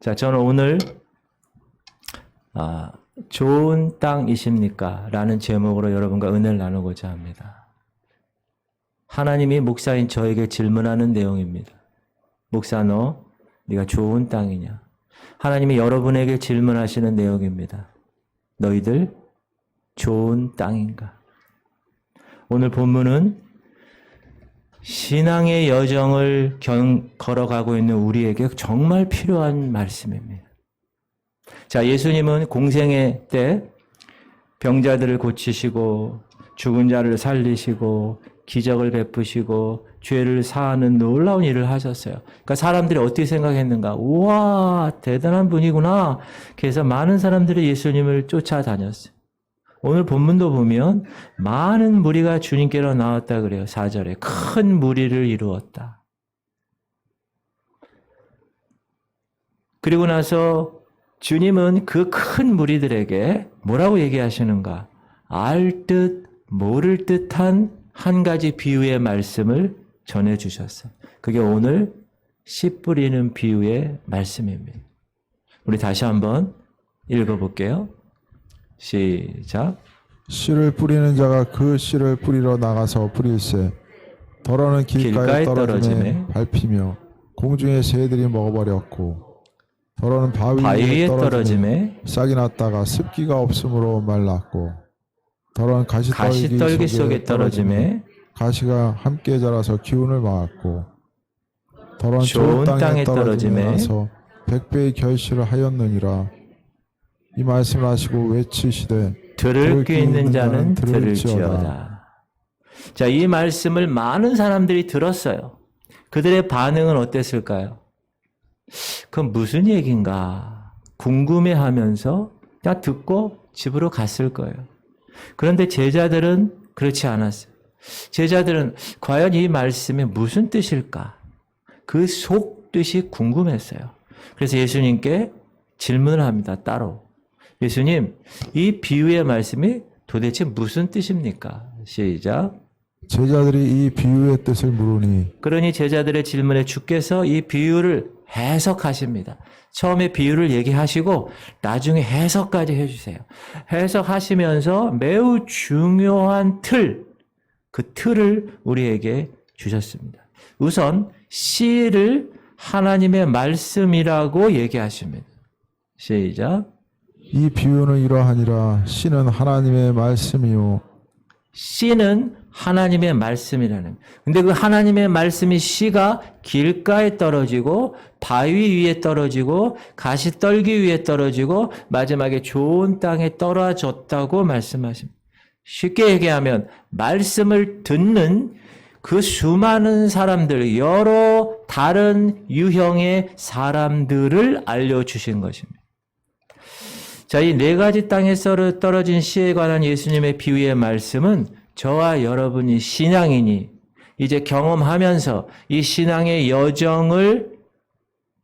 자, 저는 오늘 좋은 땅이십니까? 라는 제목으로 여러분과 은혜를 나누고자 합니다. 하나님이 목사인 저에게 질문하는 내용입니다. 목사, 네가 좋은 땅이냐? 하나님이 여러분에게 질문하시는 내용입니다. 너희들 좋은 땅인가? 오늘 본문은 신앙의 여정을 걸어가고 있는 우리에게 정말 필요한 말씀입니다. 자, 예수님은 공생애 때 병자들을 고치시고 죽은 자를 살리시고 기적을 베푸시고 죄를 사하는 놀라운 일을 하셨어요. 그러니까 사람들이 어떻게 생각했는가? 우와, 대단한 분이구나. 그래서 많은 사람들이 예수님을 쫓아다녔어요. 오늘 본문도 보면 많은 무리가 주님께로 나왔다 그래요. 4절에 큰 무리를 이루었다. 그리고 나서 주님은 그 큰 무리들에게 뭐라고 얘기하시는가? 알 듯 모를 듯한 한 가지 비유의 말씀을 전해주셨어요. 그게 오늘 씨 뿌리는 비유의 말씀입니다. 우리 다시 한번 읽어볼게요. 시작. 씨를 뿌리는 자가 그 씨를 뿌리러 나가서 뿌릴새 더러는 길가에 떨어짐에 밟히며 공중의 새들이 먹어버렸고 더러는 바위 위에 떨어짐에 싹이 났다가 습기가 없으므로 말랐고 더러는 가시떨기 속에 떨어짐에 가시가 함께 자라서 기운을 막았고 더러는 좋은 땅에 떨어짐에 100배의 결실을 하였느니라. 이 말씀을 하시고 외치시되 들을 귀 있는 자는 들을지어다. 자, 이 말씀을 많은 사람들이 들었어요. 그들의 반응은 어땠을까요? 그건 무슨 얘기인가 궁금해하면서 그냥 듣고 집으로 갔을 거예요. 그런데 제자들은 그렇지 않았어요. 제자들은 과연 이 말씀이 무슨 뜻일까? 그 속뜻이 궁금했어요. 그래서 예수님께 질문을 합니다. 따로. 예수님, 이 비유의 말씀이 도대체 무슨 뜻입니까? 시작. 제자들이 이 비유의 뜻을 물으니 그러니 제자들의 질문에 주께서 이 비유를 해석하십니다. 처음에 비유를 얘기하시고 나중에 해석까지 해주세요. 해석하시면서 매우 중요한 그 틀을 우리에게 주셨습니다. 우선 씨를 하나님의 말씀이라고 얘기하십니다. 시작. 이 비유는 이러하니라. 씨는 하나님의 말씀이요. 씨는 하나님의 말씀이라는. 근데 그 하나님의 말씀이 씨가 길가에 떨어지고 바위 위에 떨어지고 가시떨기 위에 떨어지고 마지막에 좋은 땅에 떨어졌다고 말씀하십니다. 쉽게 얘기하면 말씀을 듣는 그 수많은 사람들, 여러 다른 유형의 사람들을 알려주신 것입니다. 자, 이 네 가지 땅에서 떨어진 씨에 관한 예수님의 비유의 말씀은 저와 여러분이 신앙이니 이제 경험하면서 이 신앙의 여정을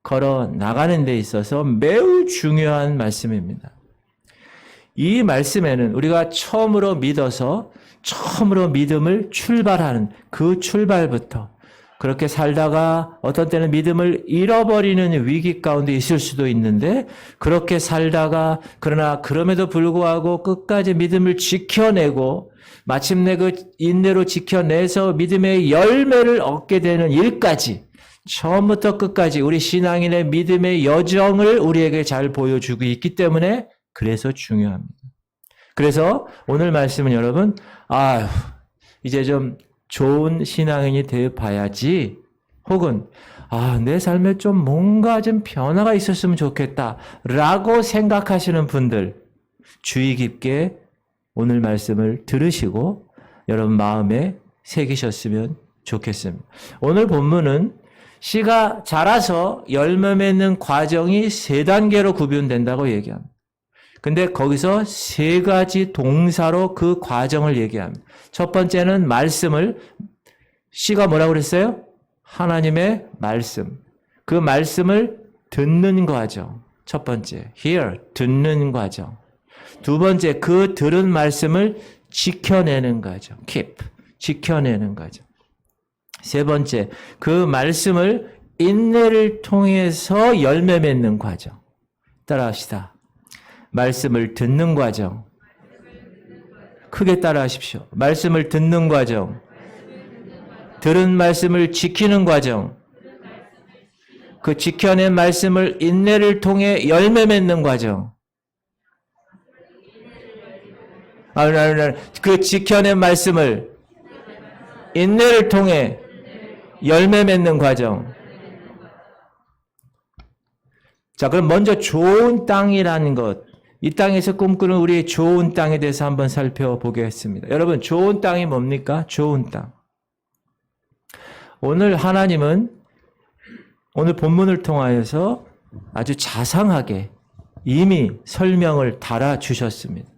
걸어 나가는 데 있어서 매우 중요한 말씀입니다. 이 말씀에는 우리가 처음으로 믿어서 처음으로 믿음을 출발하는 그 출발부터 그렇게 살다가 어떤 때는 믿음을 잃어버리는 위기 가운데 있을 수도 있는데 그렇게 살다가 그러나 그럼에도 불구하고 끝까지 믿음을 지켜내고 마침내 그 인내로 지켜내서 믿음의 열매를 얻게 되는 일까지 처음부터 끝까지 우리 신앙인의 믿음의 여정을 우리에게 잘 보여주고 있기 때문에 그래서 중요합니다. 그래서 오늘 말씀은 여러분 이제 좀 좋은 신앙인이 되어 봐야지 혹은 내 삶에 좀 뭔가 좀 변화가 있었으면 좋겠다 라고 생각하시는 분들 주의 깊게 오늘 말씀을 들으시고 여러분 마음에 새기셨으면 좋겠습니다. 오늘 본문은 씨가 자라서 열매 맺는 과정이 3단계로 구분된다고 얘기합니다. 근데 거기서 3가지 동사로 그 과정을 얘기합니다. 첫 번째는 말씀을 씨가 뭐라고 그랬어요? 하나님의 말씀. 그 말씀을 듣는 과정. 첫 번째, hear, 듣는 과정. 두 번째, 그 들은 말씀을 지켜내는 과정. keep, 지켜내는 과정. 세 번째, 그 말씀을 인내를 통해서 열매 맺는 과정. 따라합시다. 말씀을 듣는 과정. 크게 따라하십시오. 말씀을 듣는 과정. 들은 말씀을 지키는 과정. 그 지켜낸 말씀을 인내를 통해 열매 맺는 과정. 그 지켜낸 말씀을 인내를 통해 열매 맺는 과정. 자, 그럼 먼저 좋은 땅이라는 것, 이 땅에서 꿈꾸는 우리의 좋은 땅에 대해서 한번 살펴보겠습니다. 여러분, 좋은 땅이 뭡니까? 좋은 땅. 오늘 하나님은 오늘 본문을 통하여서 아주 자상하게 이미 설명을 달아주셨습니다.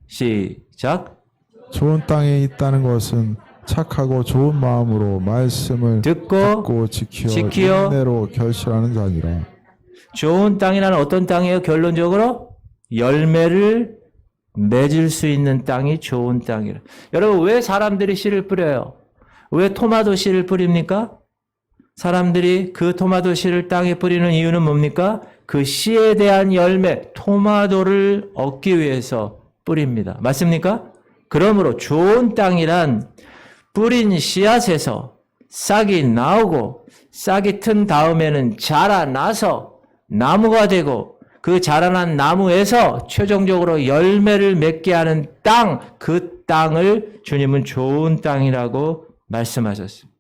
시작. 좋은 땅에 있다는 것은 착하고 좋은 마음으로 말씀을 듣고 지키어 인내로 결실하는 자니라. 좋은 땅이라는 어떤 땅이에요? 결론적으로 열매를 맺을 수 있는 땅이 좋은 땅이라. 여러분, 왜 사람들이 씨를 뿌려요? 왜 토마토 씨를 뿌립니까? 사람들이 그 토마토 씨를 땅에 뿌리는 이유는 뭡니까? 그 씨에 대한 열매, 토마토를 얻기 위해서 뿌립니다. 맞습니까? 그러므로 좋은 땅이란 뿌린 씨앗에서 싹이 나오고 싹이 튼 다음에는 자라나서 나무가 되고 그 자라난 나무에서 최종적으로 열매를 맺게 하는 땅, 그 땅을 주님은 좋은 땅이라고 말씀하셨습니다.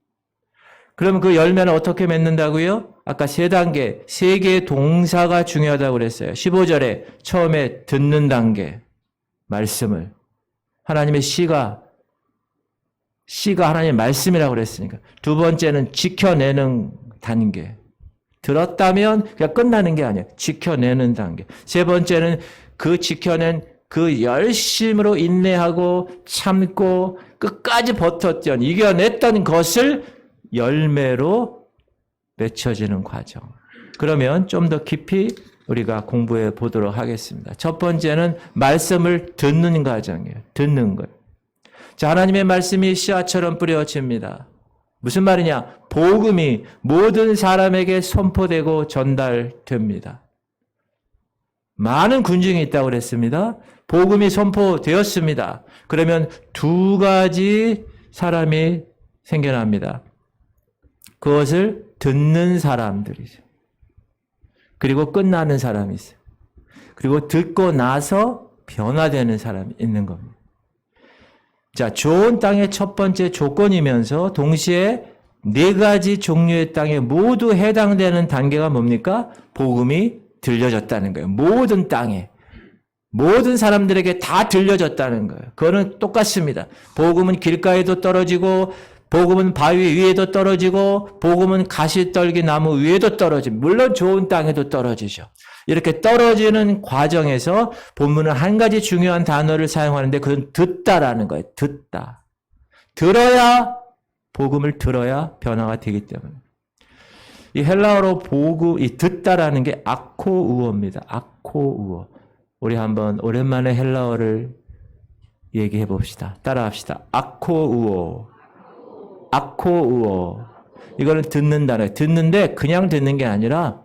그러면 그 열매는 어떻게 맺는다고요? 아까 세 개의 동사가 중요하다고 그랬어요. 15절에 처음에 듣는 단계, 말씀을. 하나님의 씨가 하나님의 말씀이라고 그랬으니까. 두 번째는 지켜내는 단계. 들었다면 그냥 끝나는 게 아니에요. 지켜내는 단계. 세 번째는 그 지켜낸 그 열심으로 인내하고 참고 끝까지 버텼던, 이겨냈던 것을 열매로 맺혀지는 과정. 그러면 좀 더 깊이 우리가 공부해 보도록 하겠습니다. 첫 번째는 말씀을 듣는 과정이에요. 듣는 것. 자, 하나님의 말씀이 씨앗처럼 뿌려집니다. 무슨 말이냐? 복음이 모든 사람에게 선포되고 전달됩니다. 많은 군중이 있다고 그랬습니다. 복음이 선포되었습니다. 그러면 두 가지 사람이 생겨납니다. 그것을 듣는 사람들이죠. 그리고 끝나는 사람이 있어요. 그리고 듣고 나서 변화되는 사람이 있는 겁니다. 자, 좋은 땅의 첫 번째 조건이면서 동시에 네 가지 종류의 땅에 모두 해당되는 단계가 뭡니까? 복음이 들려졌다는 거예요. 모든 땅에. 모든 사람들에게 다 들려졌다는 거예요. 그거는 똑같습니다. 복음은 길가에도 떨어지고, 복음은 바위 위에도 떨어지고, 복음은 가시떨기 나무 위에도 떨어집니다. 물론 좋은 땅에도 떨어지죠. 이렇게 떨어지는 과정에서 본문은 한 가지 중요한 단어를 사용하는데 그건 듣다라는 거예요. 듣다. 복음을 들어야 변화가 되기 때문에. 이 헬라어로 이 듣다라는 게 아코우어입니다. 아코우어. 우리 한번 오랜만에 헬라어를 얘기해 봅시다. 따라합시다. 아코우어. 아코우어. 이거는 듣는 단어예요. 듣는데 그냥 듣는 게 아니라,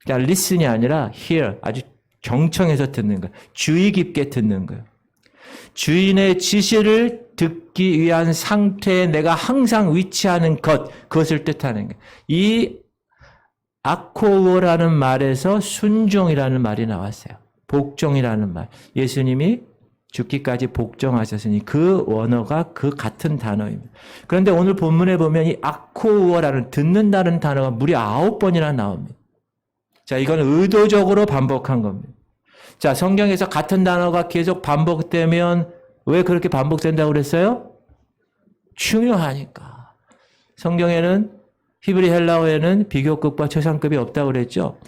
그냥 listen이 아니라 hear. 아주 경청해서 듣는 거예요. 주의 깊게 듣는 거예요. 주인의 지시를 듣기 위한 상태에 내가 항상 위치하는 그것을 뜻하는 거예요. 이 아코우어라는 말에서 순종이라는 말이 나왔어요. 복종이라는 말. 예수님이 죽기까지 복종하셨으니 그 원어가 그 같은 단어입니다. 그런데 오늘 본문에 보면 이 아코우어라는 듣는다는 단어가 무려 9번이나 나옵니다. 자, 이건 의도적으로 반복한 겁니다. 자, 성경에서 같은 단어가 계속 반복되면 왜 그렇게 반복된다고 그랬어요? 중요하니까. 성경에는 히브리 헬라어에는 비교급과 최상급이 없다고 그랬죠.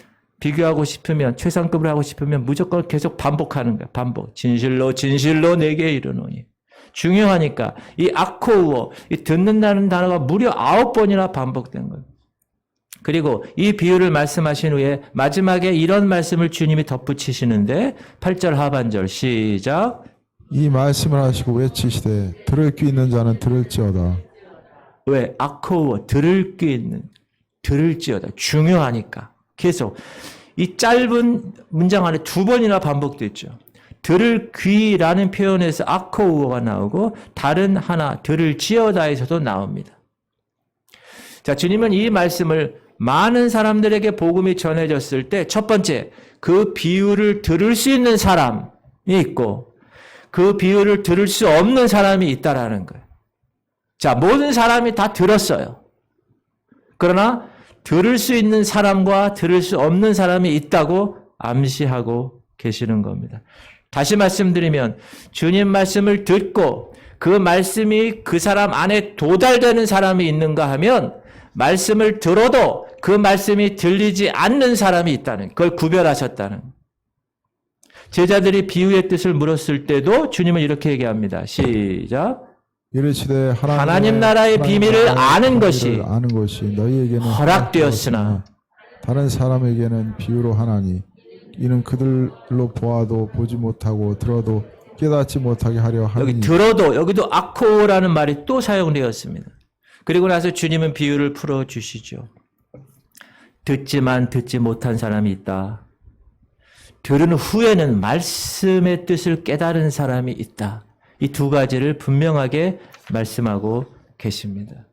비교하고 싶으면, 최상급을 하고 싶으면 무조건 계속 반복하는 거야. 반복. 진실로 내게 이르노니. 중요하니까 이 아코우어, 이 듣는다는 단어가 무려 9번이나 반복된 거예요. 그리고 이 비유를 말씀하신 후에 마지막에 이런 말씀을 주님이 덧붙이시는데 8절 하반절 시작. 이 말씀을 하시고 외치시되 들을 귀 있는 자는 들을지어다. 왜? 아코우어, 들을 귀 있는. 들을지어다. 중요하니까. 계속 이 짧은 문장 안에 두 번이나 반복됐죠. 들을 귀라는 표현에서 아코우어가 나오고 다른 하나 들을지어다에서도 나옵니다. 자, 주님은 이 말씀을 많은 사람들에게 복음이 전해졌을 때 첫 번째, 그 비유를 들을 수 있는 사람이 있고 그 비유를 들을 수 없는 사람이 있다라는 거예요. 자, 모든 사람이 다 들었어요. 그러나 들을 수 있는 사람과 들을 수 없는 사람이 있다고 암시하고 계시는 겁니다. 다시 말씀드리면 주님 말씀을 듣고 그 말씀이 그 사람 안에 도달되는 사람이 있는가 하면 말씀을 들어도 그 말씀이 들리지 않는 사람이 있다는, 그걸 구별하셨다는. 제자들이 비유의 뜻을 물었을 때도 주님은 이렇게 얘기합니다. 시작. 이르시되 하나님 나라의 비밀을 아는 것이 너희에게는 허락되었으나 다른 사람에게는 비유로 하나니 이는 그들로 보아도 보지 못하고 들어도 깨닫지 못하게 하려 하니. 여기 들어도, 여기도 아코라는 말이 또 사용되었습니다. 그리고 나서 주님은 비유를 풀어주시죠. 듣지만 듣지 못한 사람이 있다. 들은 후에는 말씀의 뜻을 깨달은 사람이 있다. 이 두 가지를 분명하게 말씀하고 계십니다.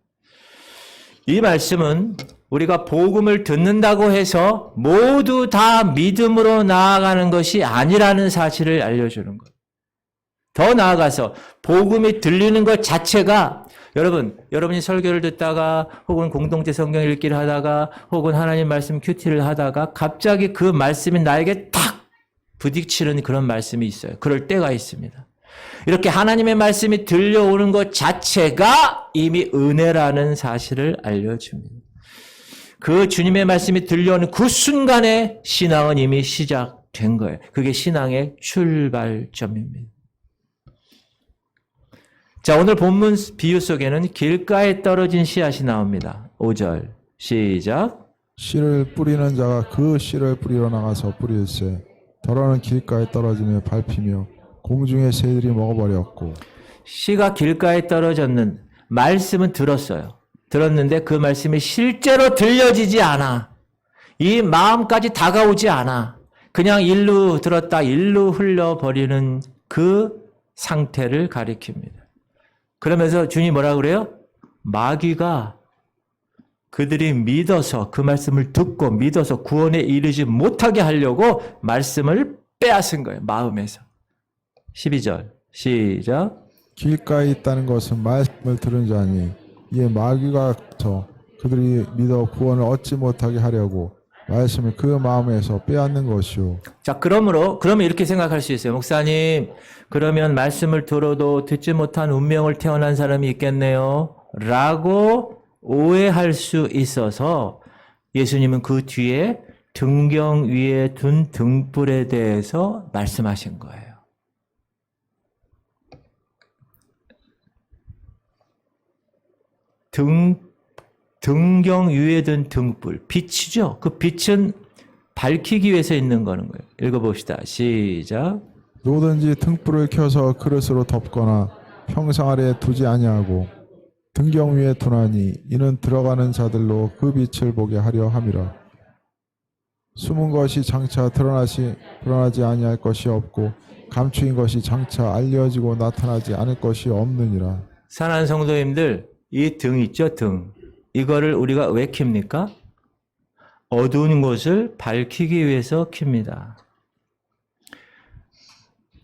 이 말씀은 우리가 복음을 듣는다고 해서 모두 다 믿음으로 나아가는 것이 아니라는 사실을 알려주는 것. 더 나아가서 복음이 들리는 것 자체가 여러분이 설교를 듣다가 혹은 공동체 성경 읽기를 하다가 혹은 하나님 말씀 큐티를 하다가 갑자기 그 말씀이 나에게 탁 부딪히는 그런 말씀이 있어요. 그럴 때가 있습니다. 이렇게 하나님의 말씀이 들려오는 것 자체가 이미 은혜라는 사실을 알려줍니다. 그 주님의 말씀이 들려오는 그 순간에 신앙은 이미 시작된 거예요. 그게 신앙의 출발점입니다. 자, 오늘 본문 비유 속에는 길가에 떨어진 씨앗이 나옵니다. 5절 시작. 씨를 뿌리는 자가 그 씨를 뿌리러 나가서 뿌릴새 더러는 길가에 떨어지며 밟히며 공중의 새들이 먹어버렸고. 씨가 길가에 떨어졌는 말씀은 들었어요. 들었는데 그 말씀이 실제로 들려지지 않아. 이 마음까지 다가오지 않아. 그냥 일루 들었다 일루 흘려버리는 그 상태를 가리킵니다. 그러면서 주님이 뭐라 그래요? 마귀가 그들이 믿어서 그 말씀을 듣고 믿어서 구원에 이르지 못하게 하려고 말씀을 빼앗은 거예요. 마음에서. 12절 시작. 길가에 있다는 것은 말씀을 들은 자니 이에 마귀가 서 그들이 믿어 구원을 얻지 못하게 하려고 말씀을 그 마음에서 빼앗는 것이요. 자, 그러면 이렇게 생각할 수 있어요. 목사님, 그러면 말씀을 들어도 듣지 못한 운명을 태어난 사람이 있겠네요. 라고 오해할 수 있어서 예수님은 그 뒤에 등경 위에 둔 등불에 대해서 말씀하신 거예요. 등경 위에 둔 등불, 빛이죠. 그 빛은 밝히기 위해서 있는 거는 거예요. 읽어봅시다. 시작. 누구든지 등불을 켜서 그릇으로 덮거나 평상 아래에 두지 아니하고 등경 위에 두나니 이는 들어가는 자들로 그 빛을 보게 하려 함이라. 숨은 것이 장차 드러나지 아니할 것이 없고 감추인 것이 장차 알려지고 나타나지 않을 것이 없느니라. 사랑하는 성도님들, 이 등 있죠, 등. 이거를 우리가 왜 켭니까? 어두운 곳을 밝히기 위해서 켭니다.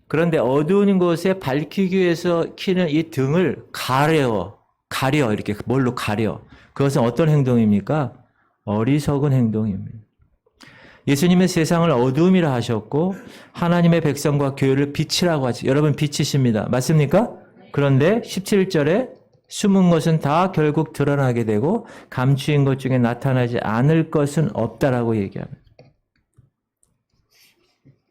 그런데 어두운 곳에 밝히기 위해서 켜는 이 등을 가려, 이렇게 뭘로 가려. 그것은 어떤 행동입니까? 어리석은 행동입니다. 예수님은 세상을 어두움이라 하셨고 하나님의 백성과 교회를 빛이라고 하지. 여러분 빛이십니다. 맞습니까? 그런데 17절에 숨은 것은 다 결국 드러나게 되고 감추인 것 중에 나타나지 않을 것은 없다라고 얘기합니다.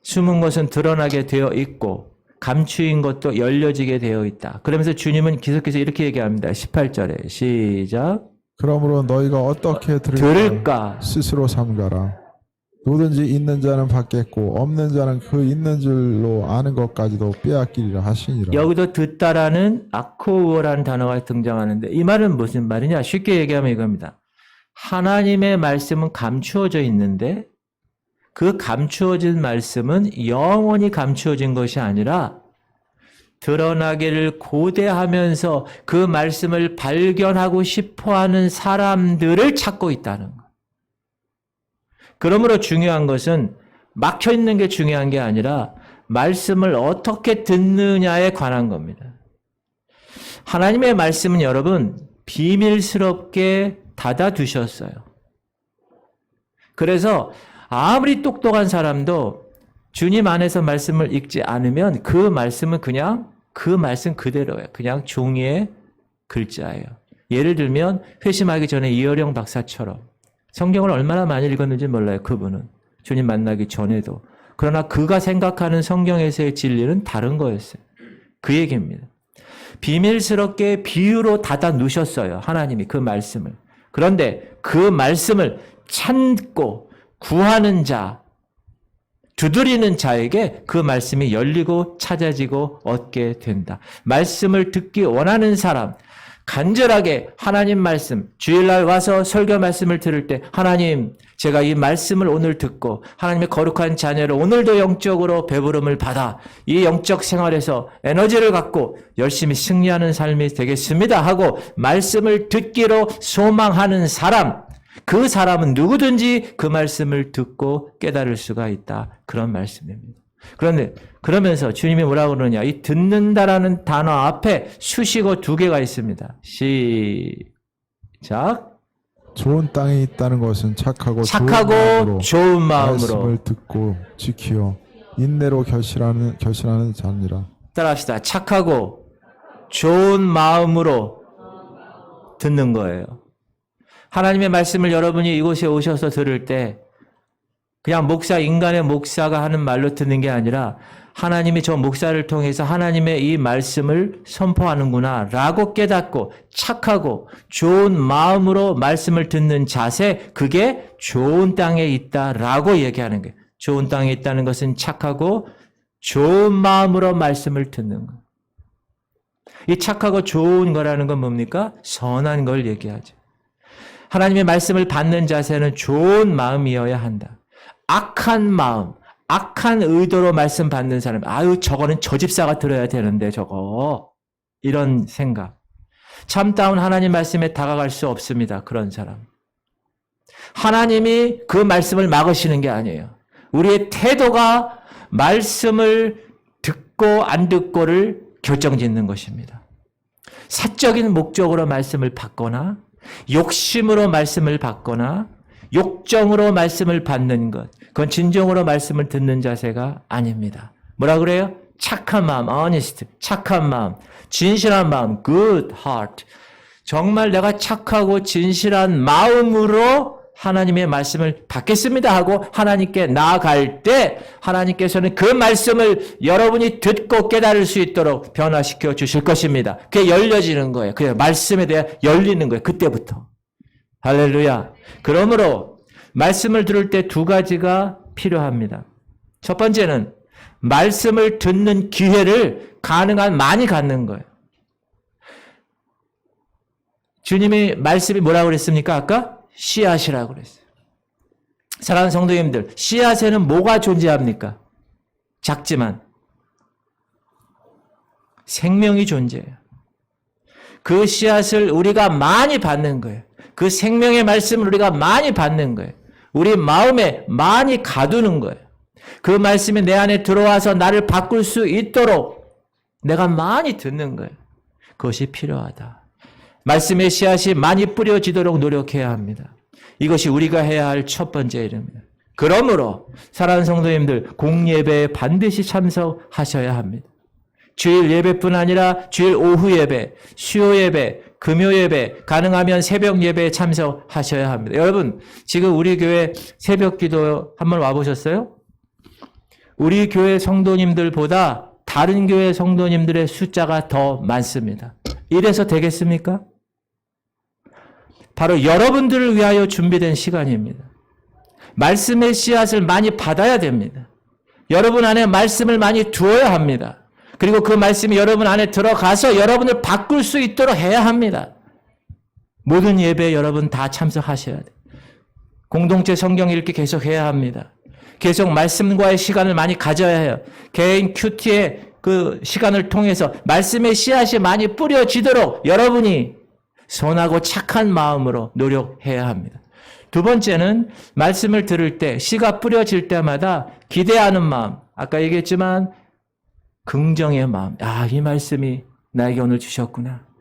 숨은 것은 드러나게 되어 있고 감추인 것도 열려지게 되어 있다. 그러면서 주님은 계속해서 이렇게 얘기합니다. 18절에 시작. 그러므로 너희가 어떻게 들을까 스스로 삼가라. 누구든지 있는 자는 받겠고 없는 자는 그 있는 줄로 아는 것까지도 빼앗기리라 하시니라. 여기도 듣다라는 아코우어라는 단어가 등장하는데 이 말은 무슨 말이냐? 쉽게 얘기하면 이겁니다. 하나님의 말씀은 감추어져 있는데 그 감추어진 말씀은 영원히 감추어진 것이 아니라 드러나기를 고대하면서 그 말씀을 발견하고 싶어하는 사람들을 찾고 있다는 것. 그러므로 중요한 것은 막혀 있는 게 중요한 게 아니라 말씀을 어떻게 듣느냐에 관한 겁니다. 하나님의 말씀은 여러분 비밀스럽게 닫아두셨어요. 그래서 아무리 똑똑한 사람도 주님 안에서 말씀을 읽지 않으면 그 말씀은 그냥 그 말씀 그대로예요. 그냥 종이의 글자예요. 예를 들면 회심하기 전에 이어령 박사처럼 성경을 얼마나 많이 읽었는지 몰라요. 그분은 주님 만나기 전에도. 그러나 그가 생각하는 성경에서의 진리는 다른 거였어요. 그 얘기입니다. 비밀스럽게 비유로 닫아 놓으셨어요. 하나님이 그 말씀을. 그런데 그 말씀을 찾고 구하는 자, 두드리는 자에게 그 말씀이 열리고 찾아지고 얻게 된다. 말씀을 듣기 원하는 사람, 간절하게 하나님 말씀, 주일날 와서 설교 말씀을 들을 때 하나님, 제가 이 말씀을 오늘 듣고 하나님의 거룩한 자녀로 오늘도 영적으로 배부름을 받아 이 영적 생활에서 에너지를 갖고 열심히 승리하는 삶이 되겠습니다 하고 말씀을 듣기로 소망하는 사람, 그 사람은 누구든지 그 말씀을 듣고 깨달을 수가 있다. 그런 말씀입니다. 그런데 그러면서 주님이 뭐라고 그러냐? 이 듣는다라는 단어 앞에 수식어 2개가 있습니다. 시작. 좋은 땅에 있다는 것은 착하고 좋은 마음으로 말씀을 듣고 지키어 인내로 결실하는 자니라. 따라합시다. 착하고 좋은 마음으로 듣는 거예요. 하나님의 말씀을 여러분이 이곳에 오셔서 들을 때 그냥 인간의 목사가 하는 말로 듣는 게 아니라 하나님이 저 목사를 통해서 하나님의 이 말씀을 선포하는구나 라고 깨닫고 착하고 좋은 마음으로 말씀을 듣는 자세, 그게 좋은 땅에 있다라고 얘기하는 거예요. 좋은 땅에 있다는 것은 착하고 좋은 마음으로 말씀을 듣는 거. 이 착하고 좋은 거라는 건 뭡니까? 선한 걸 얘기하죠. 하나님의 말씀을 받는 자세는 좋은 마음이어야 한다. 악한 마음, 악한 의도로 말씀 받는 사람, 저거는 저 집사가 들어야 되는데 저거. 이런 생각. 참다운 하나님 말씀에 다가갈 수 없습니다. 그런 사람. 하나님이 그 말씀을 막으시는 게 아니에요. 우리의 태도가 말씀을 듣고 안 듣고를 결정짓는 것입니다. 사적인 목적으로 말씀을 받거나 욕심으로 말씀을 받거나 욕정으로 말씀을 받는 것, 그건 진정으로 말씀을 듣는 자세가 아닙니다. 뭐라 그래요? 착한 마음, honest, 착한 마음, 진실한 마음, good heart. 정말 내가 착하고 진실한 마음으로 하나님의 말씀을 받겠습니다 하고 하나님께 나아갈 때 하나님께서는 그 말씀을 여러분이 듣고 깨달을 수 있도록 변화시켜 주실 것입니다. 그게 열려지는 거예요. 그게 말씀에 대해 열리는 거예요. 그때부터. 할렐루야. 그러므로 말씀을 들을 때 2가지가 필요합니다. 첫 번째는 말씀을 듣는 기회를 가능한 많이 갖는 거예요. 주님이 말씀이 뭐라고 그랬습니까? 아까? 씨앗이라고 그랬어요. 사랑하는 성도님들, 씨앗에는 뭐가 존재합니까? 작지만 생명이 존재해요. 그 씨앗을 우리가 많이 받는 거예요. 그 생명의 말씀을 우리가 많이 받는 거예요. 우리 마음에 많이 가두는 거예요. 그 말씀이 내 안에 들어와서 나를 바꿀 수 있도록 내가 많이 듣는 거예요. 그것이 필요하다. 말씀의 씨앗이 많이 뿌려지도록 노력해야 합니다. 이것이 우리가 해야 할 첫 번째 일입니다. 그러므로 사랑하는 성도님들, 공예배에 반드시 참석하셔야 합니다. 주일 예배뿐 아니라 주일 오후 예배, 수요 예배, 금요 예배, 가능하면 새벽 예배에 참석하셔야 합니다. 여러분, 지금 우리 교회 새벽 기도 한번 와보셨어요? 우리 교회 성도님들보다 다른 교회 성도님들의 숫자가 더 많습니다. 이래서 되겠습니까? 바로 여러분들을 위하여 준비된 시간입니다. 말씀의 씨앗을 많이 받아야 됩니다. 여러분 안에 말씀을 많이 두어야 합니다. 그리고 그 말씀이 여러분 안에 들어가서 여러분을 바꿀 수 있도록 해야 합니다. 모든 예배에 여러분 다 참석하셔야 돼요. 공동체 성경 읽기 계속 해야 합니다. 계속 말씀과의 시간을 많이 가져야 해요. 개인 큐티의 그 시간을 통해서 말씀의 씨앗이 많이 뿌려지도록 여러분이 선하고 착한 마음으로 노력해야 합니다. 두 번째는 말씀을 들을 때 씨가 뿌려질 때마다 기대하는 마음. 아까 얘기했지만 긍정의 마음. 아, 이 말씀이 나에게 오늘 주셨구나.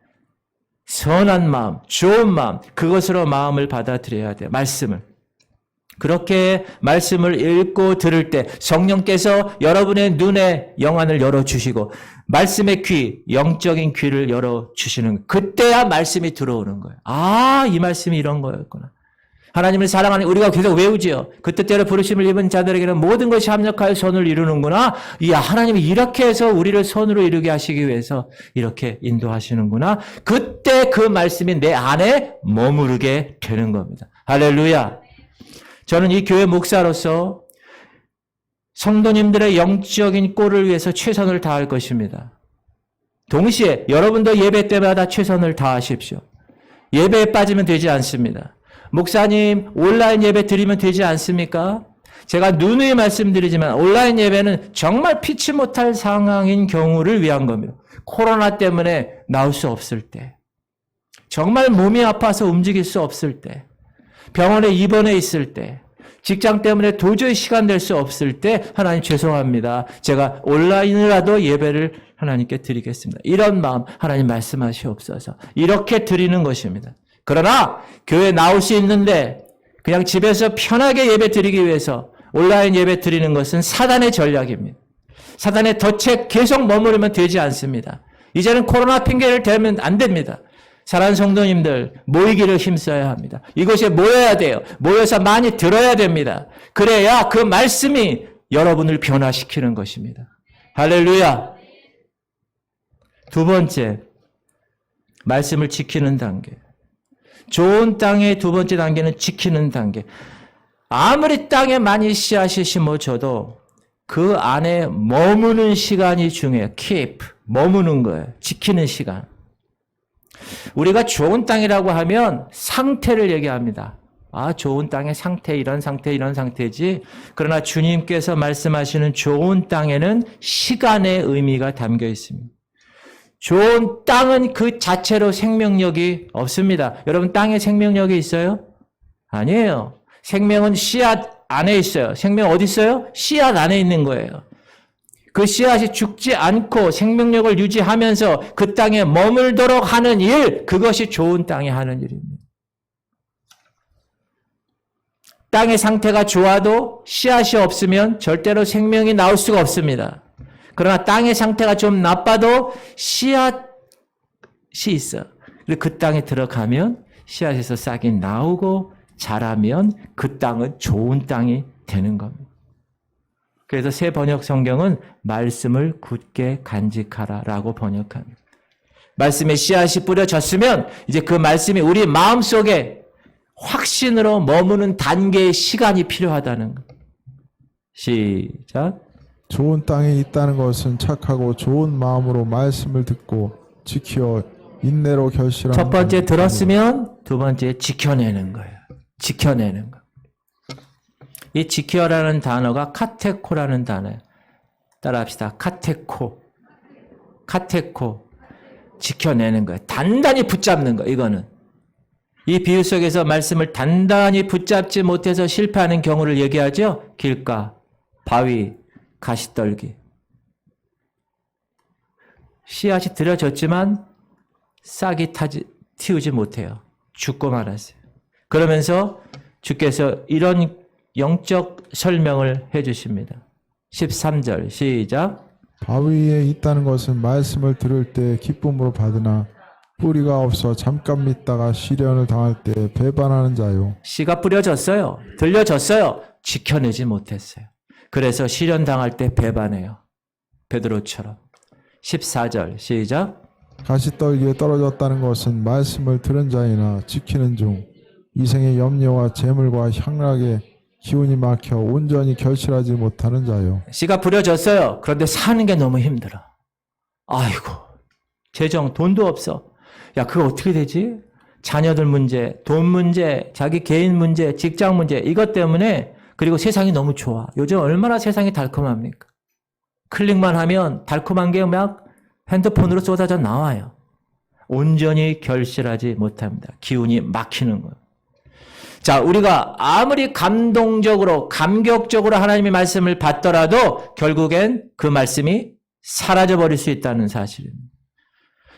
선한 마음, 좋은 마음. 그것으로 마음을 받아들여야 돼요. 말씀을. 그렇게 말씀을 읽고 들을 때 성령께서 여러분의 눈에 영안을 열어주시고 말씀의 귀, 영적인 귀를 열어주시는 거예요. 그때야 말씀이 들어오는 거예요. 아, 이 말씀이 이런 거였구나. 하나님을 사랑하는 우리가 계속 외우지요. 그 뜻대로 부르심을 입은 자들에게는 모든 것이 합력하여 선을 이루는구나. 이야, 하나님이 이렇게 해서 우리를 선으로 이루게 하시기 위해서 이렇게 인도하시는구나. 그때 그 말씀이 내 안에 머무르게 되는 겁니다. 할렐루야. 저는 이 교회 목사로서 성도님들의 영적인 꼴을 위해서 최선을 다할 것입니다. 동시에 여러분도 예배 때마다 최선을 다하십시오. 예배에 빠지면 되지 않습니다. 목사님, 온라인 예배 드리면 되지 않습니까? 제가 누누이 말씀드리지만 온라인 예배는 정말 피치 못할 상황인 경우를 위한 겁니다. 코로나 때문에 나올 수 없을 때, 정말 몸이 아파서 움직일 수 없을 때, 병원에 입원해 있을 때, 직장 때문에 도저히 시간 낼 수 없을 때 하나님 죄송합니다. 제가 온라인이라도 예배를 하나님께 드리겠습니다. 이런 마음 하나님 말씀하시옵소서. 이렇게 드리는 것입니다. 그러나 교회 나올 수 있는데 그냥 집에서 편하게 예배 드리기 위해서 온라인 예배 드리는 것은 사단의 전략입니다. 사단의 덫에 계속 머무르면 되지 않습니다. 이제는 코로나 핑계를 대면 안 됩니다. 사랑하는 성도님들, 모이기를 힘써야 합니다. 이곳에 모여야 돼요. 모여서 많이 들어야 됩니다. 그래야 그 말씀이 여러분을 변화시키는 것입니다. 할렐루야. 두 번째, 말씀을 지키는 단계. 좋은 땅의 두 번째 단계는 지키는 단계. 아무리 땅에 많이 씨앗이 심어져도 그 안에 머무는 시간이 중요해요. keep, 머무는 거예요. 지키는 시간. 우리가 좋은 땅이라고 하면 상태를 얘기합니다. 아, 좋은 땅의 상태, 이런 상태, 이런 상태지. 그러나 주님께서 말씀하시는 좋은 땅에는 시간의 의미가 담겨 있습니다. 좋은 땅은 그 자체로 생명력이 없습니다. 여러분, 땅에 생명력이 있어요? 아니에요. 생명은 씨앗 안에 있어요. 생명 어디 있어요? 씨앗 안에 있는 거예요. 그 씨앗이 죽지 않고 생명력을 유지하면서 그 땅에 머물도록 하는 일, 그것이 좋은 땅에 하는 일입니다. 땅의 상태가 좋아도 씨앗이 없으면 절대로 생명이 나올 수가 없습니다. 그러나 땅의 상태가 좀 나빠도 씨앗이 있어. 그 땅에 들어가면 씨앗에서 싹이 나오고 자라면 그 땅은 좋은 땅이 되는 겁니다. 그래서 새 번역 성경은 말씀을 굳게 간직하라라고 번역합니다. 말씀의 씨앗이 뿌려졌으면 이제 그 말씀이 우리 마음속에 확신으로 머무는 단계의 시간이 필요하다는 것. 시작. 좋은 땅에 있다는 것은 착하고 좋은 마음으로 말씀을 듣고 지켜 인내로 결실하는 첫 번째 들었으면 두 번째 지켜내는 거예요. 지켜내는 거. 이 지켜라는 단어가 카테코라는 단어예요. 따라합시다. 카테코. 지켜내는 거예요. 단단히 붙잡는 거, 이거는. 이 비유 속에서 말씀을 단단히 붙잡지 못해서 실패하는 경우를 얘기하죠. 길가, 바위, 가시떨기. 씨앗이 들여졌지만 싹이 틔우지 못해요. 죽고 말았어요. 그러면서 주께서 이런 영적 설명을 해주십니다. 13절 시작. 바위에 있다는 것은 말씀을 들을 때 기쁨으로 받으나 뿌리가 없어 잠깐 믿다가 시련을 당할 때 배반하는 자요. 씨가 뿌려졌어요. 들려졌어요. 지켜내지 못했어요. 그래서 시련 당할 때 배반해요. 베드로처럼. 14절 시작. 가시떨기에 떨어졌다는 것은 말씀을 들은 자이나 지키는 중 이생의 염려와 재물과 향락에 기운이 막혀 온전히 결실하지 못하는 자요. 씨가 뿌려졌어요. 그런데 사는 게 너무 힘들어. 아이고, 재정, 돈도 없어. 야, 그거 어떻게 되지? 자녀들 문제, 돈 문제, 자기 개인 문제, 직장 문제 이것 때문에 그리고 세상이 너무 좋아. 요즘 얼마나 세상이 달콤합니까? 클릭만 하면 달콤한 게 막 핸드폰으로 쏟아져 나와요. 온전히 결실하지 못합니다. 기운이 막히는 거예요. 자, 우리가 아무리 감동적으로, 감격적으로 하나님의 말씀을 받더라도 결국엔 그 말씀이 사라져버릴 수 있다는 사실입니다.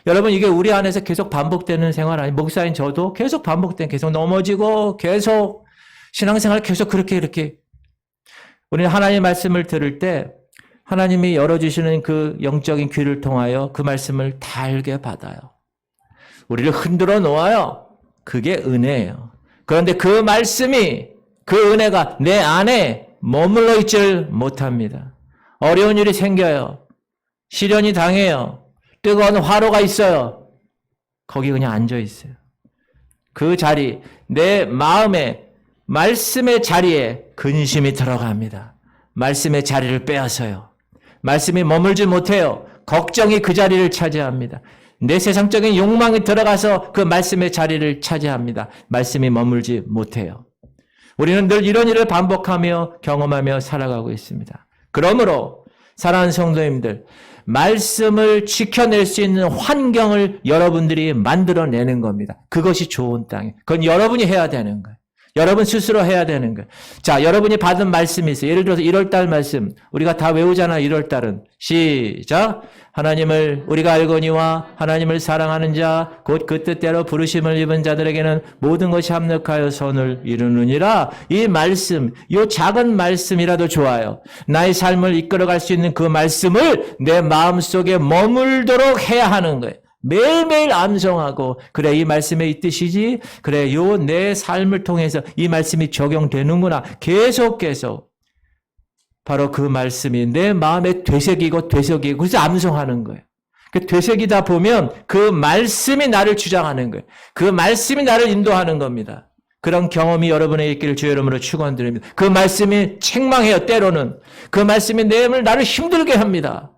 여러분, 이게 우리 안에서 계속 반복되는 생활 아니, 목사인 저도 계속 반복된, 계속 넘어지고, 계속 신앙생활 계속 그렇게. 우리는 하나님의 말씀을 들을 때 하나님이 열어주시는 그 영적인 귀를 통하여 그 말씀을 달게 받아요. 우리를 흔들어 놓아요. 그게 은혜예요. 그런데 그 말씀이, 그 은혜가 내 안에 머물러 있질 못합니다. 어려운 일이 생겨요. 시련이 당해요. 뜨거운 화로가 있어요. 거기 그냥 앉아 있어요. 그 자리, 내 마음에 말씀의 자리에 근심이 들어갑니다. 말씀의 자리를 빼앗아요. 말씀이 머물지 못해요. 걱정이 그 자리를 차지합니다. 내 세상적인 욕망이 들어가서 그 말씀의 자리를 차지합니다. 말씀이 머물지 못해요. 우리는 늘 이런 일을 반복하며 경험하며 살아가고 있습니다. 그러므로 사랑하는 성도님들, 말씀을 지켜낼 수 있는 환경을 여러분들이 만들어내는 겁니다. 그것이 좋은 땅이에요. 그건 여러분이 해야 되는 거예요. 여러분 스스로 해야 되는 거예요. 자, 여러분이 받은 말씀이 있어요. 예를 들어서 1월달 말씀. 우리가 다 외우잖아, 1월달은. 시작. 하나님을 우리가 알거니와 하나님을 사랑하는 자, 곧 그 뜻대로 부르심을 입은 자들에게는 모든 것이 합력하여 선을 이루느니라. 이 말씀, 이 작은 말씀이라도 좋아요. 나의 삶을 이끌어갈 수 있는 그 말씀을 내 마음속에 머물도록 해야 하는 거예요. 매일매일 암송하고, 그래, 이 말씀에 이 뜻이지? 그래, 요 내 삶을 통해서 이 말씀이 적용되는구나. 계속. 바로 그 말씀이 내 마음에 되새기고, 그래서 암송하는 거예요. 그 되새기다 보면 그 말씀이 나를 주장하는 거예요. 그 말씀이 나를 인도하는 겁니다. 그런 경험이 여러분의 있기를 주의 이름으로 축원드립니다. 그 말씀이 책망해요, 때로는. 그 말씀이 나를 힘들게 합니다.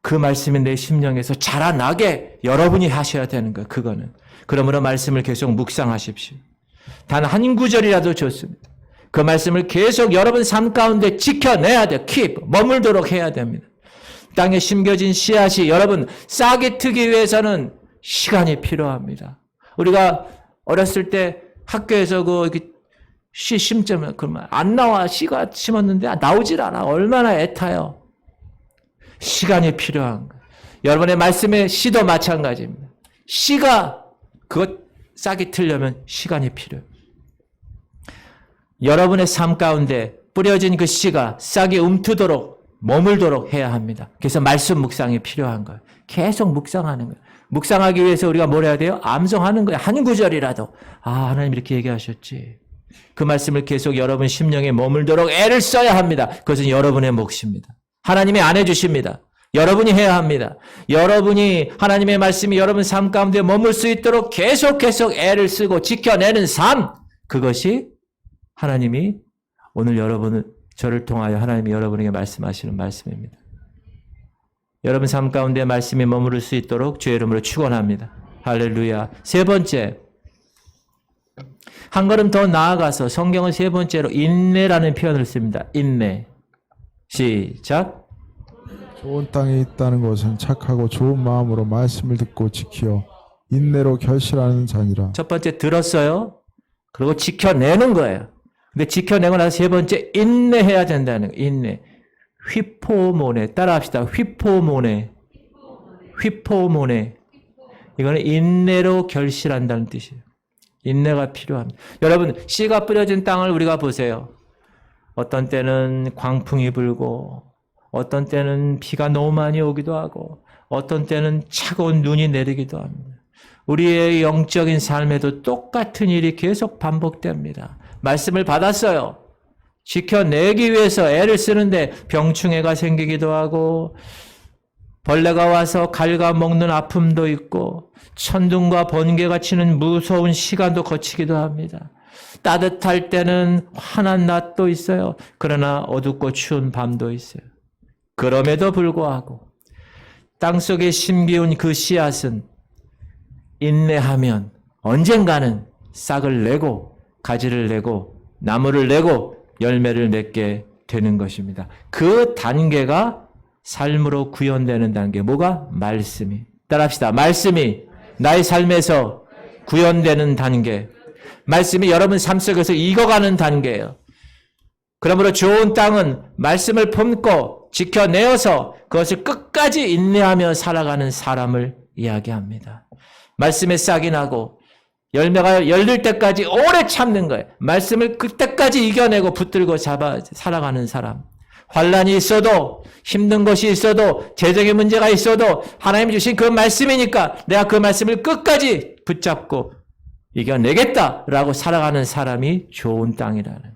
그 말씀이 내 심령에서 자라나게 여러분이 하셔야 되는 거예요. 그거는. 그러므로 말씀을 계속 묵상하십시오. 단 한 구절이라도 좋습니다. 그 말씀을 계속 여러분 삶 가운데 지켜내야 돼요. 머물도록 해야 됩니다. 땅에 심겨진 씨앗이 여러분 싹이 트기 위해서는 시간이 필요합니다. 우리가 어렸을 때 학교에서 씨 심자면 그러면 안 나와. 씨가 심었는데 나오질 않아. 얼마나 애타요. 시간이 필요한 거예요. 여러분의 말씀의 씨도 마찬가지입니다. 씨가 그것 싹이 트려면 시간이 필요해요. 여러분의 삶 가운데 뿌려진 그 씨가 싹이 움트도록 머물도록 해야 합니다. 그래서 말씀 묵상이 필요한 거예요. 계속 묵상하는 거예요. 묵상하기 위해서 우리가 뭘 해야 돼요? 암송하는 거예요. 한 구절이라도. 하나님 이렇게 얘기하셨지. 그 말씀을 계속 여러분 심령에 머물도록 애를 써야 합니다. 그것은 여러분의 몫입니다. 하나님이 안 해주십니다. 여러분이 해야 합니다. 여러분이 하나님의 말씀이 여러분 삶 가운데 머물 수 있도록 계속 애를 쓰고 지켜내는 삶. 그것이 하나님이 오늘 저를 통하여 하나님이 여러분에게 말씀하시는 말씀입니다. 여러분 삶 가운데 말씀이 머무를 수 있도록 주의 이름으로 축원합니다. 할렐루야. 세 번째, 한 걸음 더 나아가서 성경은 세 번째로 인내라는 표현을 씁니다. 인내. 시작. 좋은 땅에 있다는 것은 착하고 좋은 마음으로 말씀을 듣고 지켜 인내로 결실하는 자니라. 첫 번째 들었어요. 그리고 지켜내는 거예요. 근데 지켜내고 나서 세 번째 인내해야 된다는 거예요. 인내. 휘포모네. 따라합시다. 휘포모네. 이거는 인내로 결실한다는 뜻이에요. 인내가 필요합니다. 여러분, 씨가 뿌려진 땅을 우리가 보세요. 어떤 때는 광풍이 불고, 어떤 때는 비가 너무 많이 오기도 하고, 어떤 때는 차가운 눈이 내리기도 합니다. 우리의 영적인 삶에도 똑같은 일이 계속 반복됩니다. 말씀을 받았어요. 지켜내기 위해서 애를 쓰는데 병충해가 생기기도 하고, 벌레가 와서 갉아먹는 아픔도 있고, 천둥과 번개가 치는 무서운 시간도 거치기도 합니다. 따뜻할 때는 환한 낮도 있어요. 그러나 어둡고 추운 밤도 있어요. 그럼에도 불구하고 땅속에 심기운 그 씨앗은 인내하면 언젠가는 싹을 내고 가지를 내고 나무를 내고 열매를 맺게 되는 것입니다. 그 단계가 삶으로 구현되는 단계. 뭐가? 말씀이. 따라합시다. 말씀이 나의 삶에서 구현되는 단계. 말씀이 여러분 삶 속에서 익어가는 단계예요. 그러므로 좋은 땅은 말씀을 품고 지켜내어서 그것을 끝까지 인내하며 살아가는 사람을 이야기합니다. 말씀에 싹이 나고 열매가 열릴 때까지 오래 참는 거예요. 말씀을 그때까지 이겨내고 붙들고 잡아 살아가는 사람. 환난이 있어도 힘든 것이 있어도 재정의 문제가 있어도 하나님 주신 그 말씀이니까 내가 그 말씀을 끝까지 붙잡고 이겨내겠다라고 살아가는 사람이 좋은 땅이라는 거예요.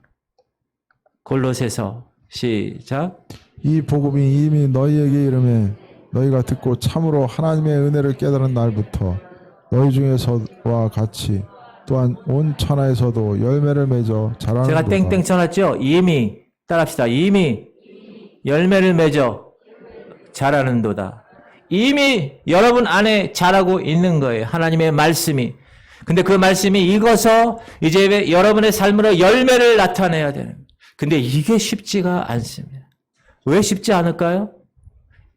골로새서 시작. 이 복음이 이미 너희에게 이르매 너희가 듣고 참으로 하나님의 은혜를 깨달은 날부터 너희 중에서와 같이 또한 온 천하에서도 열매를 맺어 자라는 제가 땡땡 쳐놨죠? 이미 따라합시다. 이미 열매를 맺어 자라는도다. 이미 여러분 안에 자라고 있는 거예요. 하나님의 말씀이. 근데 그 말씀이 익어서 이제 여러분의 삶으로 열매를 나타내야 되는 거예요. 근데 이게 쉽지가 않습니다. 왜 쉽지 않을까요?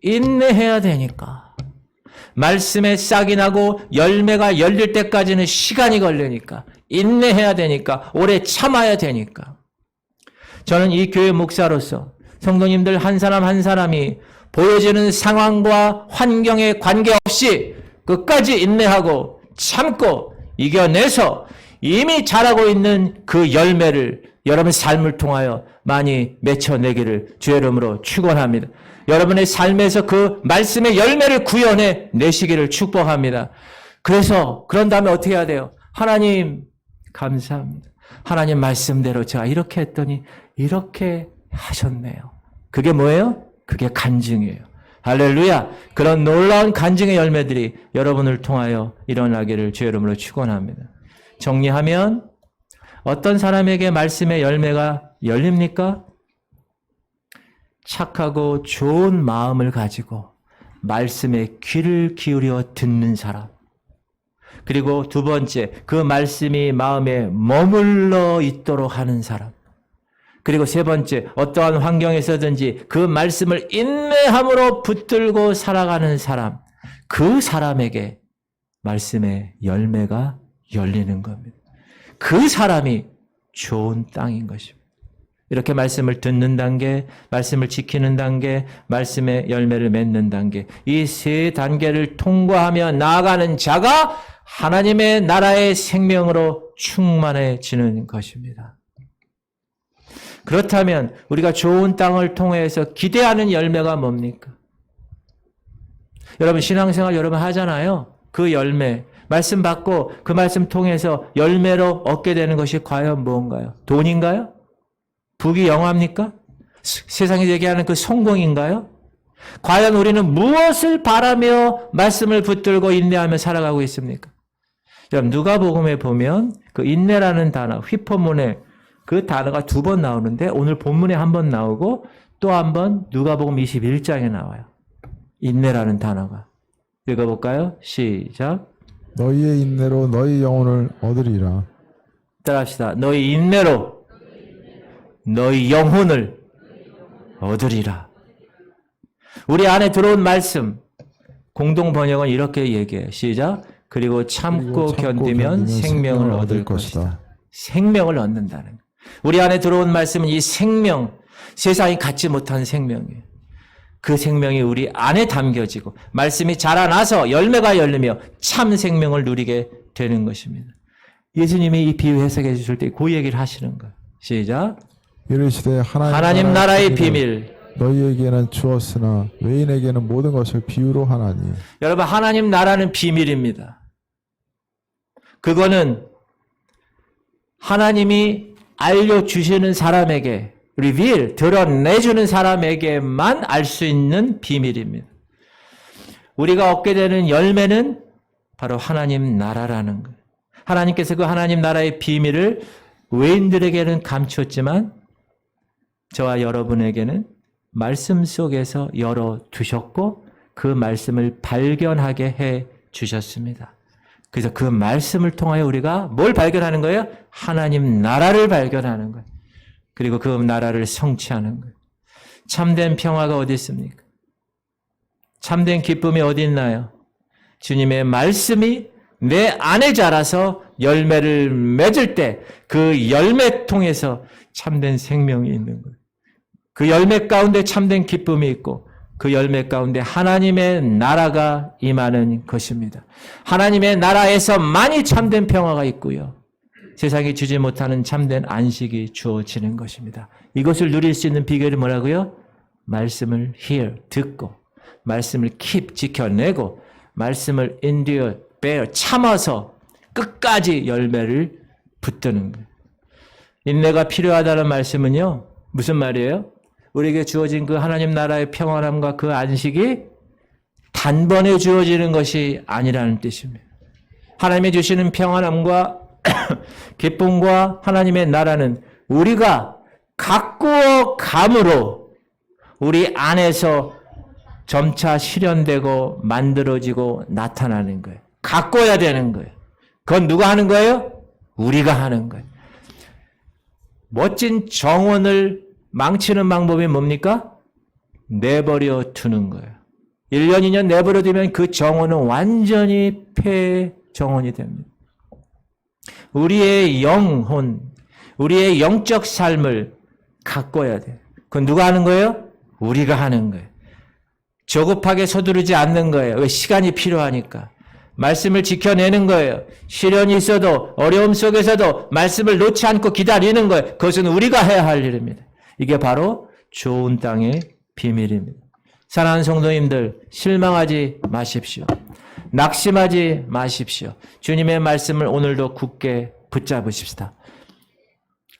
인내해야 되니까. 말씀에 싹이 나고 열매가 열릴 때까지는 시간이 걸리니까. 인내해야 되니까. 오래 참아야 되니까. 저는 이 교회 목사로서 성도님들 한 사람 한 사람이 보여지는 상황과 환경에 관계없이 끝까지 인내하고 참고 이겨내서 이미 자라고 있는 그 열매를 여러분 삶을 통하여 많이 맺혀내기를 주의 이름으로 축원합니다. 여러분의 삶에서 그 말씀의 열매를 구현해 내시기를 축복합니다. 그래서 그런 다음에 어떻게 해야 돼요? 하나님 감사합니다. 하나님 말씀대로 제가 이렇게 했더니 이렇게 하셨네요. 그게 뭐예요? 그게 간증이에요. 할렐루야. 그런 놀라운 간증의 열매들이 여러분을 통하여 일어나기를 주의 이름으로 축원합니다. 정리하면 어떤 사람에게 말씀의 열매가 열립니까? 착하고 좋은 마음을 가지고 말씀에 귀를 기울여 듣는 사람. 그리고 두 번째, 그 말씀이 마음에 머물러 있도록 하는 사람. 그리고 세 번째, 어떠한 환경에서든지 그 말씀을 인내함으로 붙들고 살아가는 사람. 그 사람에게 말씀의 열매가 열리는 겁니다. 그 사람이 좋은 땅인 것입니다. 이렇게 말씀을 듣는 단계, 말씀을 지키는 단계, 말씀의 열매를 맺는 단계, 이 세 단계를 통과하며 나아가는 자가 하나님의 나라의 생명으로 충만해지는 것입니다. 그렇다면 우리가 좋은 땅을 통해서 기대하는 열매가 뭡니까? 여러분 신앙생활 여러분 하잖아요. 그 열매, 말씀 받고 그 말씀 통해서 열매로 얻게 되는 것이 과연 무언가요? 돈인가요? 부귀 영화입니까? 세상이 얘기하는 그 성공인가요? 과연 우리는 무엇을 바라며 말씀을 붙들고 인내하며 살아가고 있습니까? 여러분 누가복음에 보면 그 인내라는 단어, 휘포문에 그 단어가 2번 나오는데 오늘 본문에 1번 나오고 또 1번 누가복음 21장에 나와요. 인내라는 단어가. 읽어볼까요? 시작. 너희의 인내로 너희 영혼을 얻으리라. 따라합시다. 너희 인내로 너희 영혼을 얻으리라. 우리 안에 들어온 말씀 공동 번역은 이렇게 얘기해요. 시작. 그리고 참고 견디면 생명을 얻을 것이다. 생명을 얻는다는 거예요. 우리 안에 들어온 말씀은 이 생명, 세상이 갖지 못한 생명이에요. 그 생명이 우리 안에 담겨지고 말씀이 자라나서 열매가 열리며 참 생명을 누리게 되는 것입니다. 예수님이 이 비유 해석해 주실 때 그 얘기를 하시는 거예요. 시작. 이르시되 하나님 나라의 비밀 너희에게는 주었으나 외인에게는 모든 것을 비유로 하나니. 여러분 하나님 나라는 비밀입니다. 그거는 하나님이 알려주시는 사람에게 드러내주는 사람에게만 알 수 있는 비밀입니다. 우리가 얻게 되는 열매는 바로 하나님 나라라는 거예요. 하나님께서 그 하나님 나라의 비밀을 외인들에게는 감췄지만 저와 여러분에게는 말씀 속에서 열어두셨고 그 말씀을 발견하게 해 주셨습니다. 그래서 그 말씀을 통하여 우리가 뭘 발견하는 거예요? 하나님 나라를 발견하는 거예요. 그리고 그 나라를 성취하는 거예요. 참된 평화가 어디 있습니까? 참된 기쁨이 어디 있나요? 주님의 말씀이 내 안에 자라서 열매를 맺을 때 그 열매 통해서 참된 생명이 있는 거예요. 그 열매 가운데 참된 기쁨이 있고 그 열매 가운데 하나님의 나라가 임하는 것입니다. 하나님의 나라에서만이 참된 평화가 있고요. 세상이 주지 못하는 참된 안식이 주어지는 것입니다. 이것을 누릴 수 있는 비결이 뭐라고요? 말씀을 hear, 듣고 말씀을 keep, 지켜내고 말씀을 endure, bear, 참아서 끝까지 열매를 붙드는 거예요. 인내가 필요하다는 말씀은요. 무슨 말이에요? 우리에게 주어진 그 하나님 나라의 평안함과 그 안식이 단번에 주어지는 것이 아니라는 뜻입니다. 하나님이 주시는 평안함과 기쁨과 하나님의 나라는 우리가 가꾸어 감으로 우리 안에서 점차 실현되고 만들어지고 나타나는 거예요. 가꿔야 되는 거예요. 그건 누가 하는 거예요? 우리가 하는 거예요. 멋진 정원을 망치는 방법이 뭡니까? 내버려 두는 거예요. 1년, 2년 내버려 두면 그 정원은 완전히 폐 정원이 됩니다. 우리의 영혼, 우리의 영적 삶을 가꿔야 돼요. 그건 누가 하는 거예요? 우리가 하는 거예요. 조급하게 서두르지 않는 거예요. 왜? 시간이 필요하니까. 말씀을 지켜내는 거예요. 시련이 있어도 어려움 속에서도 말씀을 놓지 않고 기다리는 거예요. 그것은 우리가 해야 할 일입니다. 이게 바로 좋은 땅의 비밀입니다. 사랑하는 성도님들, 실망하지 마십시오. 낙심하지 마십시오. 주님의 말씀을 오늘도 굳게 붙잡으십시다.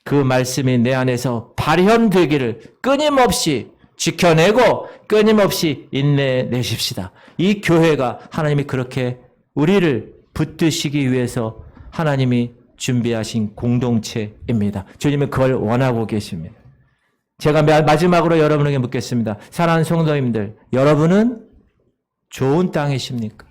그 말씀이 내 안에서 발현되기를 끊임없이 지켜내고 끊임없이 인내내십시다. 이 교회가 하나님이 그렇게 우리를 붙드시기 위해서 하나님이 준비하신 공동체입니다. 주님은 그걸 원하고 계십니다. 제가 마지막으로 여러분에게 묻겠습니다. 사랑하는 성도님들, 여러분은 좋은 땅이십니까?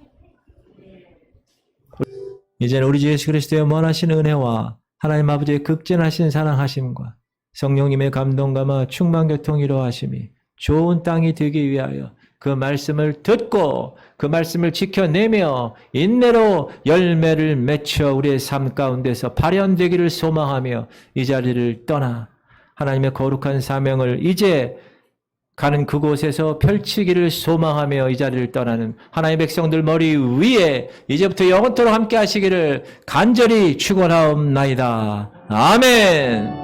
이제는 우리 주 예수 그리스도의 원하신 은혜와 하나님 아버지의 극진하신 사랑하심과 성령님의 감동감화 충만 교통 이루하심이 좋은 땅이 되기 위하여 그 말씀을 듣고 그 말씀을 지켜내며 인내로 열매를 맺혀 우리의 삶 가운데서 발현되기를 소망하며 이 자리를 떠나 하나님의 거룩한 사명을 이제 가는 그곳에서 펼치기를 소망하며 이 자리를 떠나는 하나님의 백성들 머리 위에 이제부터 영원토록 함께 하시기를 간절히 축원하옵나이다. 아멘.